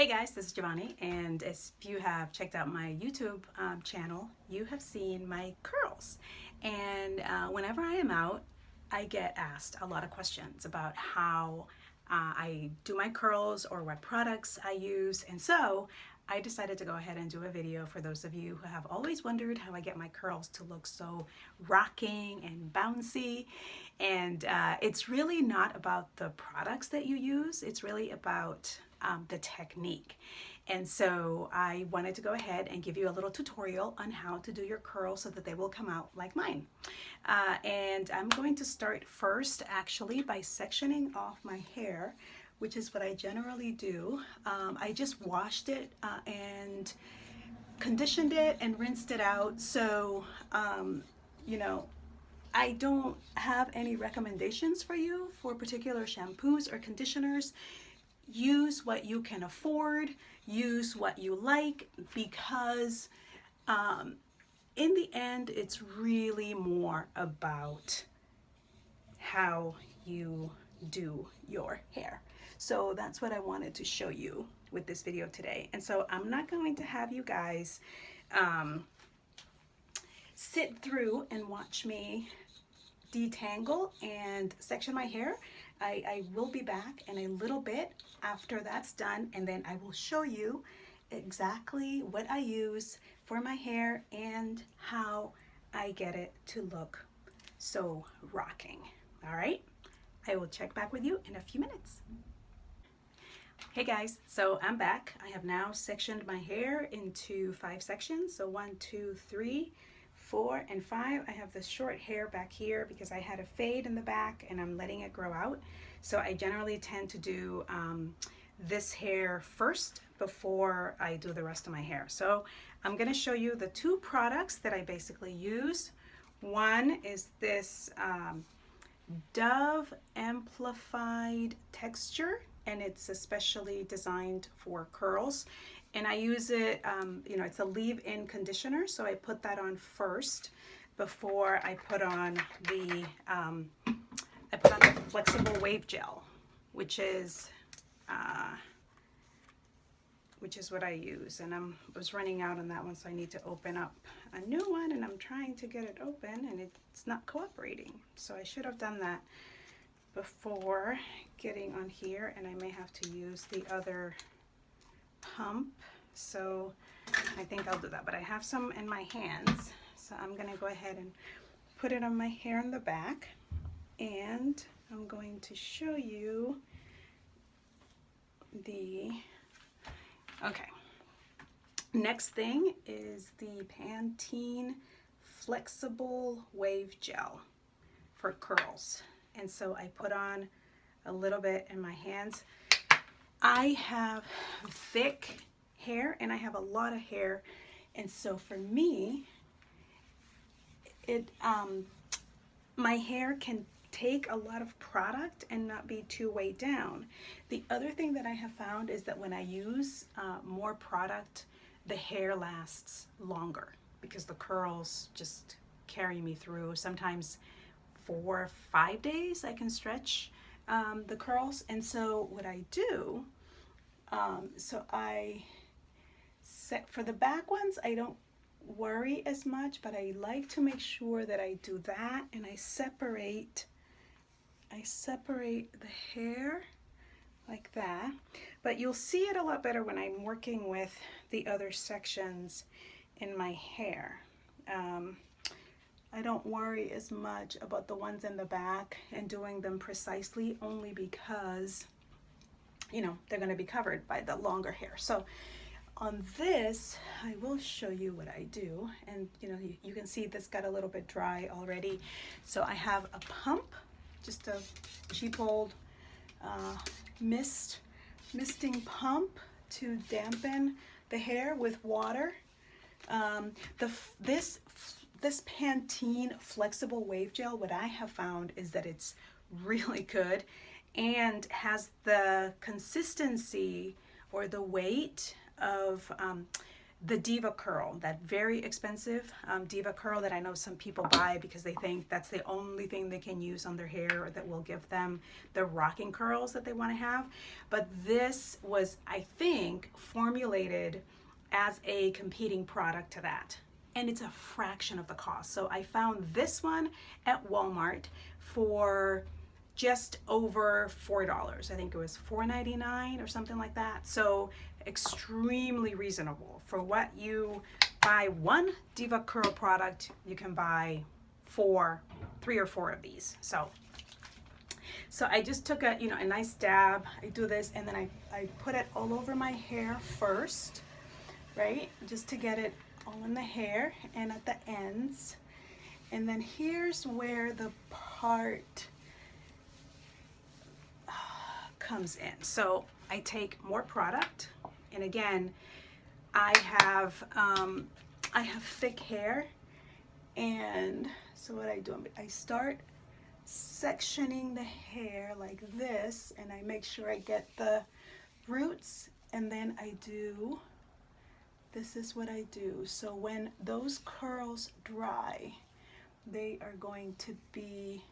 Hey guys, this is Giovanni, and if you have checked out my YouTube channel, you have seen my curls. And whenever I am out, I get asked a lot of questions about how I do my curls or what products I use. And so I decided to go ahead and do a video for those of you who have always wondered how I get my curls to look so rocking and bouncy. And it's really not about the products that you use, it's really about the technique. And so I wanted to go ahead and give you a little tutorial on how to do your curls so that they will come out like mine. And I'm going to start first actually by sectioning off my hair, which is what I generally do. I just washed it and conditioned it and rinsed it out. So, you know, I don't have any recommendations for you for particular shampoos or conditioners. Use what you can afford, use what you like, because in the end, it's really more about how you do your hair. So that's what I wanted to show you with this video today. And so I'm not going to have you guys sit through and watch me detangle and section my hair. I will be back in a little bit after that's done, and then I will show you exactly what I use for my hair and how I get it to look so rocking. All right, I will check back with you in a few minutes. Hey guys, so I'm back. I have now sectioned my hair into 5 sections. So 1, 2, 3, 4, and 5. I have the short hair back here because I had a fade in the back and I'm letting it grow out. So I generally tend to do this hair first before I do the rest of my hair. So I'm going to show you the 2 products that I basically use. One is this Dove Amplified Texture, and it's especially designed for curls. And I use it, it's a leave-in conditioner, so I put that on first before I put on the flexible wave gel, which is what I use. And I was running out on that one, so I need to open up a new one, and I'm trying to get it open, and it's not cooperating. So I should have done that before getting on here, and I may have to use the other pump, so I think I'll do that. But I have some in my hands, so I'm gonna go ahead and put it on my hair in the back, and I'm going to show you okay, next thing is the Pantene Flexible Wave Gel for curls. And so I put on a little bit in my hands. I have thick hair and I have a lot of hair, and so for me, my hair can take a lot of product and not be too weighed down. The other thing that I have found is that when I use more product, the hair lasts longer because the curls just carry me through. Sometimes 4 or 5 days I can stretch the curls. And so what I do, so I set for the back ones, I don't worry as much, but I like to make sure that I do that, and I separate the hair like that. But you'll see it a lot better when I'm working with the other sections in my hair. I don't worry as much about the ones in the back and doing them precisely, only because, they're going to be covered by the longer hair. So on this, I will show you what I do. And, you can see this got a little bit dry already. So I have a pump, just a cheap old misting pump to dampen the hair with water. This Pantene Flexible Wave Gel, what I have found is that it's really good and has the consistency or the weight of the Diva Curl, that very expensive Diva Curl that I know some people buy because they think that's the only thing they can use on their hair or that will give them the rocking curls that they want to have. But this was, I think, formulated as a competing product to that. And it's a fraction of the cost. So I found this one at Walmart for just over $4. I think it was $4.99 or something like that. So extremely reasonable. For what you buy one Diva Curl product, you can buy three or four of these. So I just took a nice dab. I do this and then I put it all over my hair first, right? Just to get it all in the hair and at the ends. And then here's where the part comes in. So I take more product, and again, I have thick hair, and so what I do, I start sectioning the hair like this, and I make sure I get the roots, and then this is what I do. So when those curls dry, they are going to be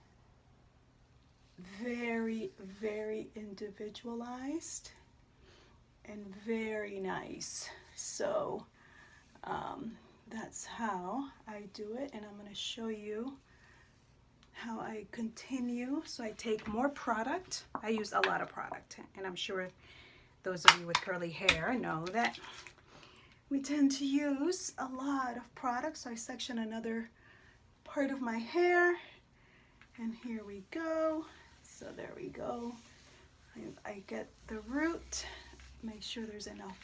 very, very individualized and very nice. So that's how I do it, and I'm going to show you how I continue. So I take more product. I use a lot of product, and I'm sure those of you with curly hair know that we tend to use a lot of product. So I section another part of my hair, and here we go. So there we go. I get the root, make sure there's enough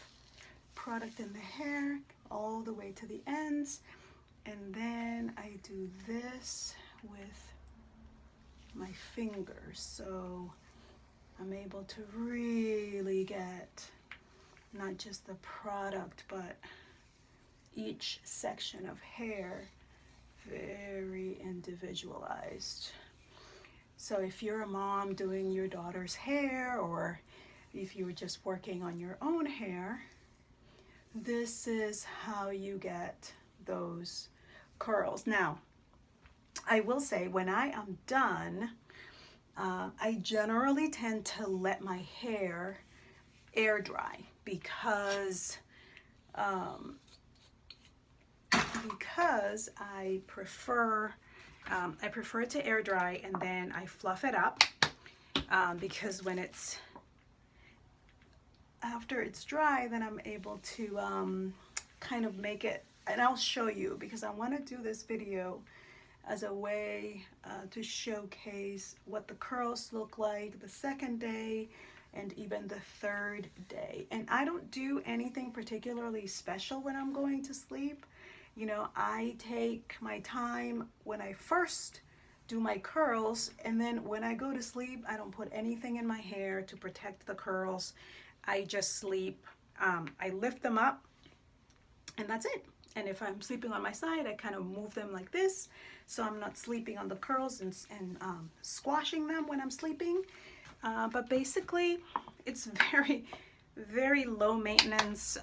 product in the hair all the way to the ends, and then I do this with my fingers. So I'm able to really get not just the product, but each section of hair very individualized. So if you're a mom doing your daughter's hair, or if you were just working on your own hair, this is how you get those curls. Now, I will say when I am done, I generally tend to let my hair air dry because I prefer it to air dry, and then I fluff it up because after it's dry, then I'm able to kind of make it, and I'll show you because I want to do this video as a way to showcase what the curls look like the second day and even the third day. And I don't do anything particularly special when I'm going to sleep. You know, I take my time when I first do my curls, and then when I go to sleep, I don't put anything in my hair to protect the curls. I just sleep. I lift them up, and that's it. And if I'm sleeping on my side, I kind of move them like this, so I'm not sleeping on the curls and squashing them when I'm sleeping. But basically, it's very, very low maintenance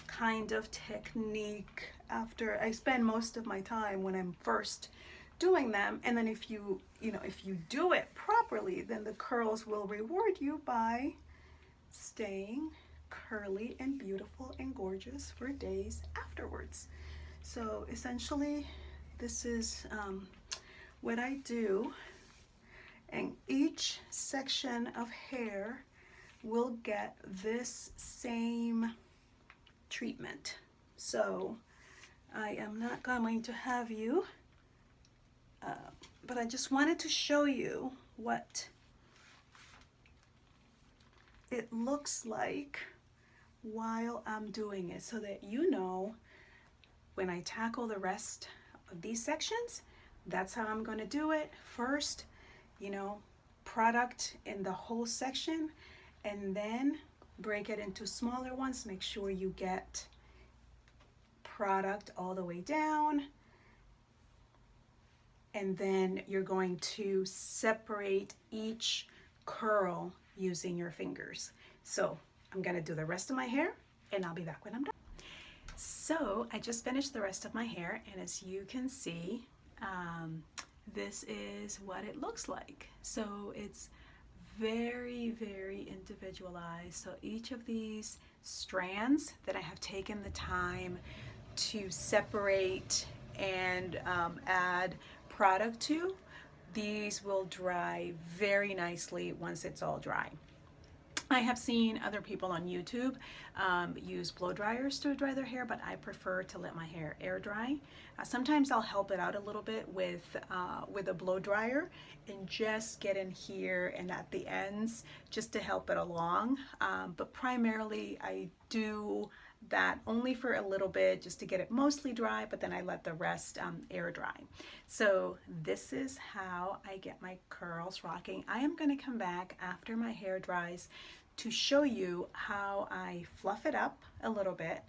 kind of technique. After I spend most of my time when I'm first doing them, and then if you do it properly, then the curls will reward you by staying curly and beautiful and gorgeous for days afterwards. So essentially, this is what I do, and each section of hair will get this same treatment. So I am not going to have you, but I just wanted to show you what it looks like while I'm doing it, so that you know when I tackle the rest of these sections, that's how I'm going to do it. First, product in the whole section, and then break it into smaller ones. Make sure you get product all the way down, and then you're going to separate each curl using your fingers. So I'm going to do the rest of my hair, and I'll be back when I'm done. So I just finished the rest of my hair, and as you can see, this is what it looks like. So it's very, very individualized. So each of these strands that I have taken the time to separate and add product to, these will dry very nicely once it's all dry. I have seen other people on YouTube use blow dryers to dry their hair, but I prefer to let my hair air dry. Sometimes I'll help it out a little bit with a blow dryer and just get in here and at the ends just to help it along. But primarily I do that only for a little bit just to get it mostly dry, but then I let the rest air dry. So this is how I get my curls rocking. I am going to come back after my hair dries to show you how I fluff it up a little bit.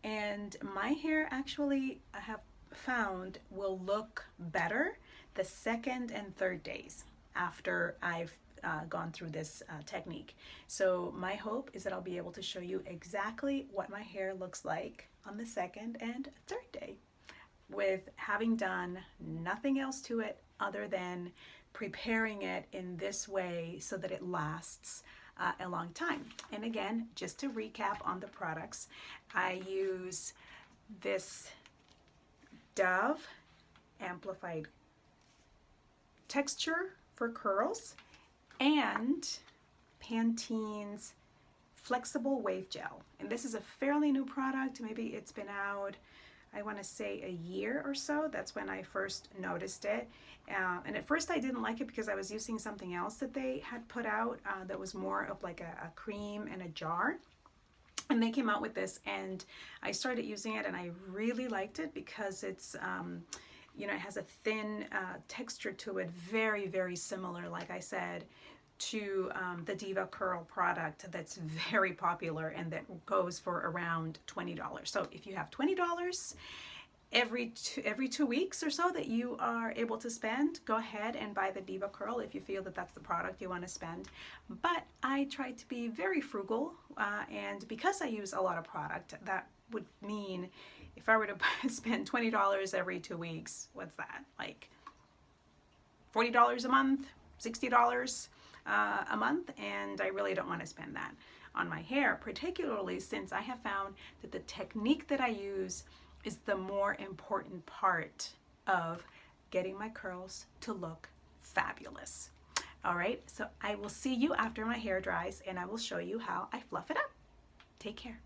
And my hair actually, I have found, will look better the second and third days after I've gone through this technique. So my hope is that I'll be able to show you exactly what my hair looks like on the second and third day, with having done nothing else to it other than preparing it in this way so that it lasts a long time. And again, just to recap on the products, I use this Dove Amplified Texture for curls and Pantene's Flexible Wave Gel. And this is a fairly new product. Maybe it's been out, I want to say, a year or so. That's when I first noticed it. And at first I didn't like it because I was using something else that they had put out that was more of like a cream in a jar. And they came out with this, and I started using it, and I really liked it because it's, you know, it has a thin texture to it, very, very similar, like I said, to the Diva Curl product that's very popular and that goes for around $20. So if you have $20 every 2 weeks or so that you are able to spend, go ahead and buy the Diva Curl if you feel that that's the product you want to spend. But I try to be very frugal, and because I use a lot of product, that would mean if I were to spend $20 every 2 weeks, what's that? Like $40 a month, $60 a month, and I really don't want to spend that on my hair, particularly since I have found that the technique that I use is the more important part of getting my curls to look fabulous. All right, so I will see you after my hair dries, and I will show you how I fluff it up. Take care.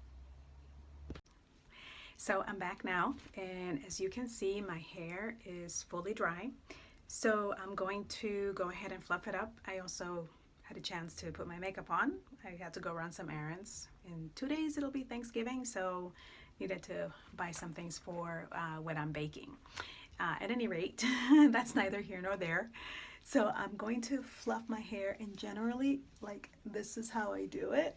So I'm back now, and as you can see, my hair is fully dry. So I'm going to go ahead and fluff it up. I also had a chance to put my makeup on. I had to go run some errands. In 2 days it'll be Thanksgiving, so needed to buy some things for when I'm baking. At any rate, that's neither here nor there. So I'm going to fluff my hair, and generally, like, this is how I do it.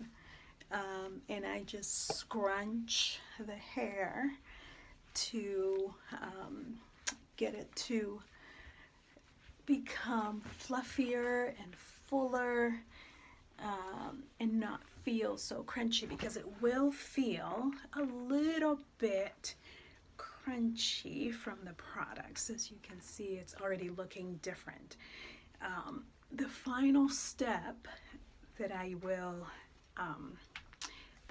And I just scrunch the hair to get it to become fluffier and fuller, and not feel so crunchy, because it will feel a little bit crunchy from the products. As you can see, it's already looking different. The final step that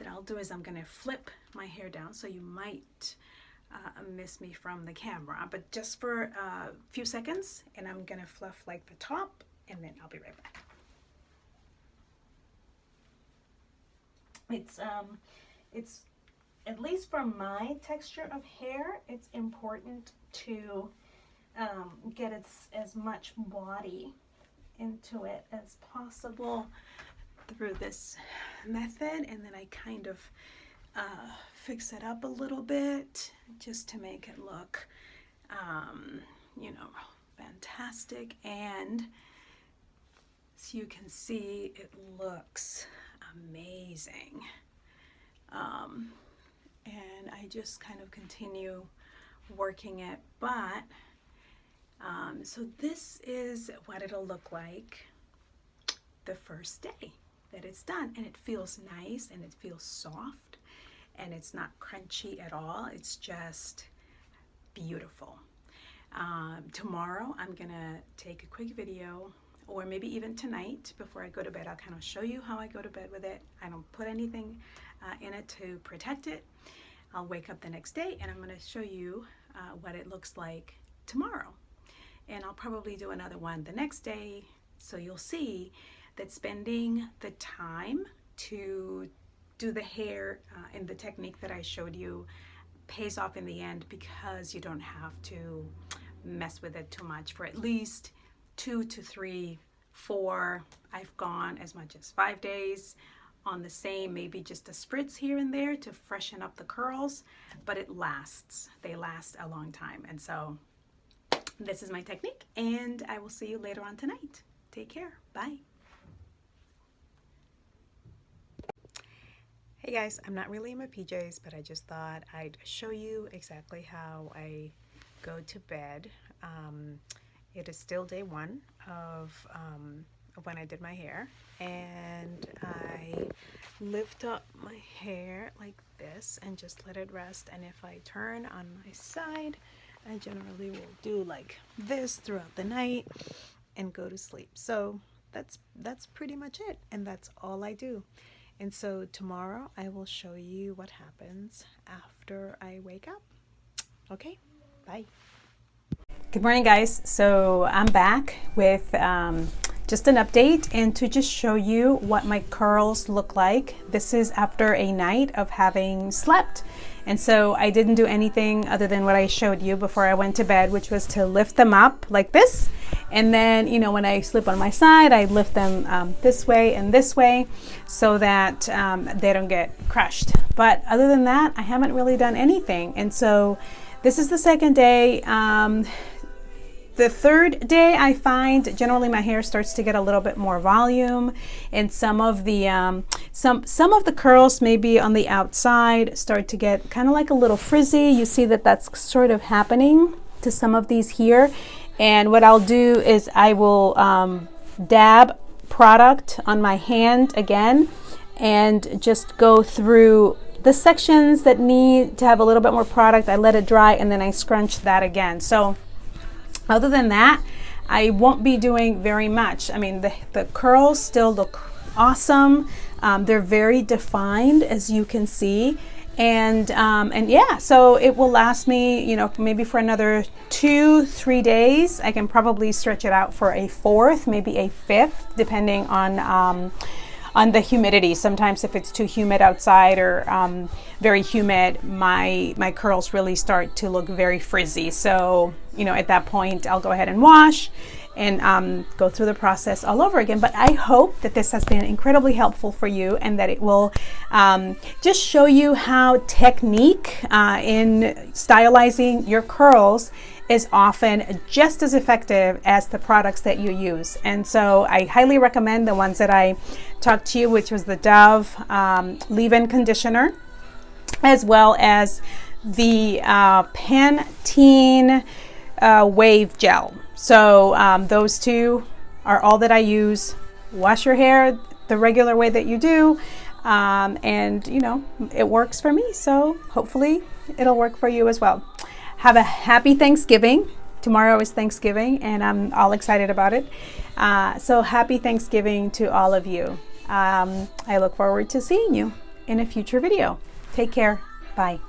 I'll do is I'm going to flip my hair down, so you might miss me from the camera, but just for a few seconds, and I'm going to fluff like the top, and then I'll be right back. It's at least for my texture of hair, it's important to get as much body into it as possible through this method, and then I kind of fix it up a little bit just to make it look, you know, fantastic. And as you can see, it looks amazing. And I just kind of continue working it, but so this is what it'll look like the first day that it's done, and it feels nice and it feels soft, and it's not crunchy at all. It's just beautiful. Tomorrow I'm gonna take a quick video, or maybe even tonight before I go to bed. I'll kind of show you how I go to bed with it. I don't put anything in it to protect it. I'll wake up the next day and I'm going to show you what it looks like tomorrow. And I'll probably do another one the next day, so you'll see that spending the time to do the hair in the technique that I showed you pays off in the end, because you don't have to mess with it too much for at least 2 to 3, 4. I've gone as much as 5 days on the same, maybe just a spritz here and there to freshen up the curls, but it lasts. They last a long time. And so this is my technique, and I will see you later on tonight. Take care. Bye. Hey guys, I'm not really in my PJs, but I just thought I'd show you exactly how I go to bed. It is still day 1 of when I did my hair, and I lift up my hair like this and just let it rest. And if I turn on my side, I generally will do like this throughout the night and go to sleep. So that's pretty much it, and that's all I do. And so tomorrow I will show you what happens after I wake up. Okay, bye. Good morning, guys. So I'm back with just an update, and to just show you what my curls look like. This is after a night of having slept. And so I didn't do anything other than what I showed you before I went to bed, which was to lift them up like this. And then, you know, when I sleep on my side, I lift them this way and this way so that they don't get crushed. But other than that, I haven't really done anything. And so this is the second day. The third day, I find generally my hair starts to get a little bit more volume, and some of the curls maybe on the outside start to get kind of like a little frizzy. You see that that's sort of happening to some of these here. And what I'll do is I will dab product on my hand again and just go through the sections that need to have a little bit more product. I let it dry and then I scrunch that again. So other than that, I won't be doing very much. I mean, the curls still look awesome. They're very defined, as you can see. And yeah, so it will last me, you know, maybe for another 2-3 days. I can probably stretch it out for a 4th, maybe a 5th, depending on the humidity. Sometimes if it's too humid outside or very humid, my curls really start to look very frizzy. So, you know, at that point, I'll go ahead and wash and go through the process all over again. But I hope that this has been incredibly helpful for you, and that it will just show you how technique in stylizing your curls is often just as effective as the products that you use. And so I highly recommend the ones that I talked to you, which was the Dove leave-in conditioner, as well as the Pantene Wave Gel. So those two are all that I use. Wash your hair the regular way that you do, and you know, it works for me, so hopefully it'll work for you as well. Have a happy Thanksgiving. Tomorrow is Thanksgiving, and I'm all excited about it. So happy Thanksgiving to all of you. I look forward to seeing you in a future video. Take care. Bye.